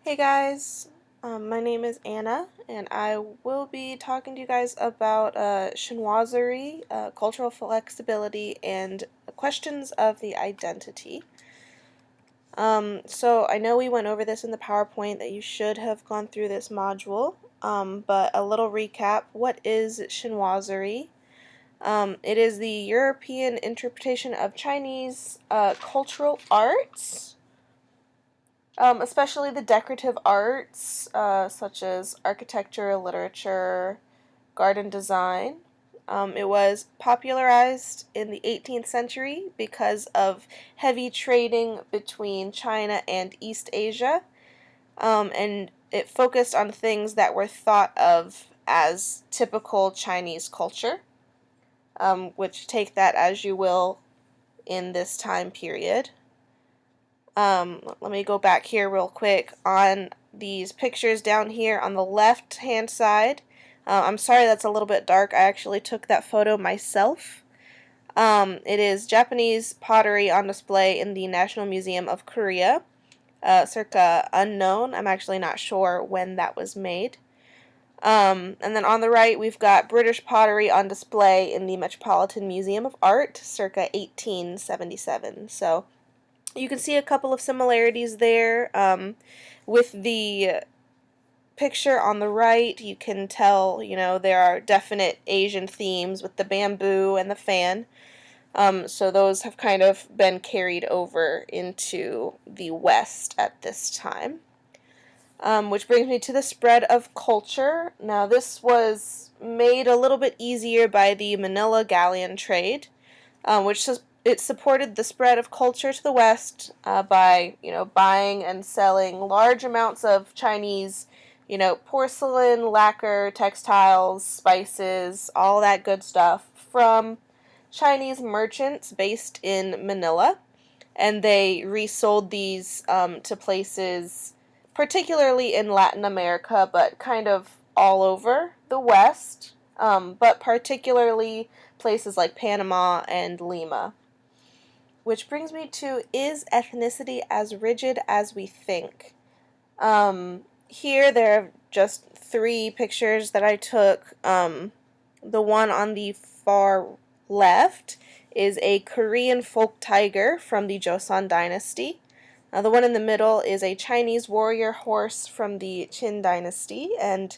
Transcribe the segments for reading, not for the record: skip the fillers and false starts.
Hey guys, my name is Anna, and I will be talking to you guys about chinoiserie, cultural flexibility, and questions of the identity. So I know we went over this in the PowerPoint that you should have gone through this module, but a little recap. What is chinoiserie? It is the European interpretation of Chinese cultural arts. Especially the decorative arts, such as architecture, literature, garden design. It was popularized in the 18th century because of heavy trading between China and East Asia, and it focused on things that were thought of as typical Chinese culture, which take that as you will in this time period. Let me go back here real quick on these pictures down here on the left hand side. I'm sorry that's a little bit dark. I actually took that photo myself. It is Japanese pottery on display in the National Museum of Korea, circa unknown. I'm actually not sure when that was made. And then on the right, we've got British pottery on display in the Metropolitan Museum of Art, circa 1877. So you can see a couple of similarities there. With the picture on the right, you can tell, there are definite Asian themes with the bamboo and the fan. So those have kind of been carried over into the West at this time. Which brings me to the spread of culture. Now, this was made a little bit easier by the Manila galleon trade, which it supported the spread of culture to the West by, buying and selling large amounts of Chinese, porcelain, lacquer, textiles, spices, all that good stuff from Chinese merchants based in Manila. And they resold these to places, particularly in Latin America, but kind of all over the West, but particularly places like Panama and Lima. Which brings me to, is ethnicity as rigid as we think? Here there are just three pictures that I took. The one on the far left is a Korean folk tiger from the Joseon dynasty. The one in the middle is a Chinese warrior horse from the Qin dynasty, and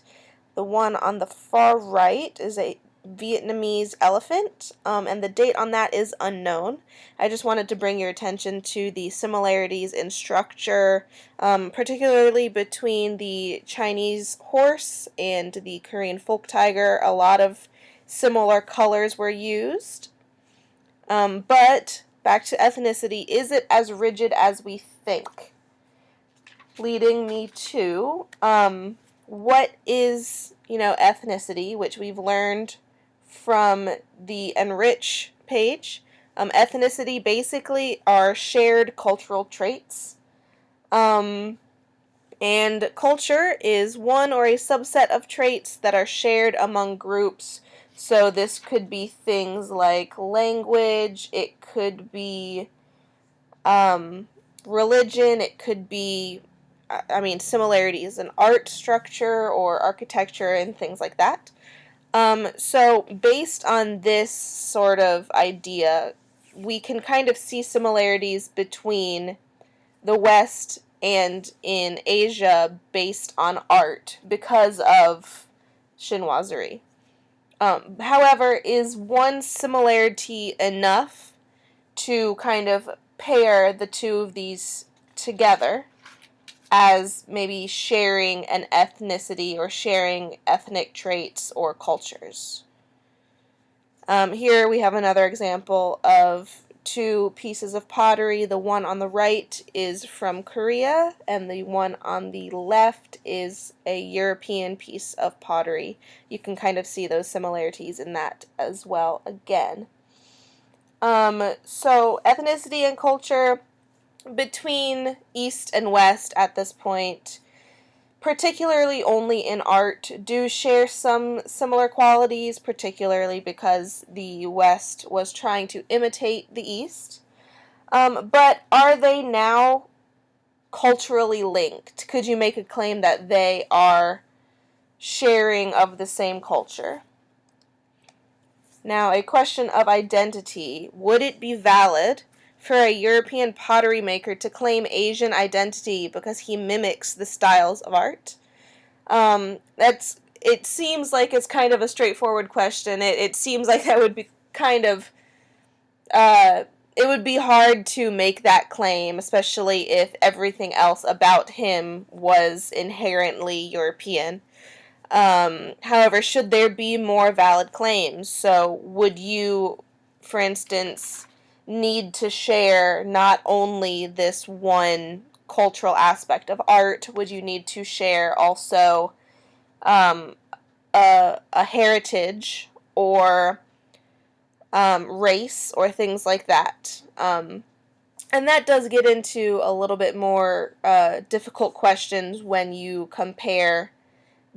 the one on the far right is a Vietnamese elephant, and the date on that is unknown. I just wanted to bring your attention to the similarities in structure, particularly between the Chinese horse and the Korean folk tiger. A lot of similar colors were used. But back to ethnicity, is it as rigid as we think? Leading me to what is, ethnicity, which we've learned from the Enrich page. Ethnicity basically are shared cultural traits. And culture is one or a subset of traits that are shared among groups. So this could be things like language, it could be religion, it could be, similarities in art structure or architecture and things like that. So based on this sort of idea, we can kind of see similarities between the West and in Asia based on art because of chinoiserie. However, is one similarity enough to kind of pair the two of these together as maybe sharing an ethnicity or sharing ethnic traits or cultures? Here we have another example of two pieces of pottery. The one on the right is from Korea, and the one on the left is a European piece of pottery. You can kind of see those similarities in that as well again. So ethnicity and culture between East and West at this point, particularly only in art, do share some similar qualities, particularly because the West was trying to imitate the East. But are they now culturally linked? Could you make a claim that they are sharing of the same culture? Now, a question of identity. Would it be valid for a European pottery maker to claim Asian identity because he mimics the styles of art? It seems like it's kind of a straightforward question. It seems like that would be kind of, it would be hard to make that claim, especially if everything else about him was inherently European. However, should there be more valid claims? So would you, for instance, need to share not only this one cultural aspect of art, would you need to share also um, a heritage or race or things like that? And that does get into a little bit more difficult questions when you compare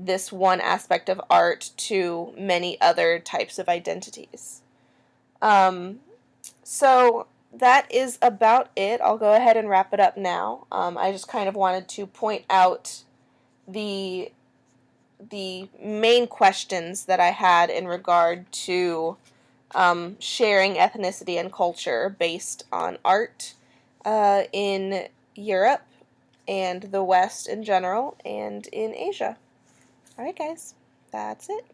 this one aspect of art to many other types of identities. So that is about it. I'll go ahead and wrap it up now. I just kind of wanted to point out the main questions that I had in regard to sharing ethnicity and culture based on art in Europe and the West in general and in Asia. Alright guys, that's it.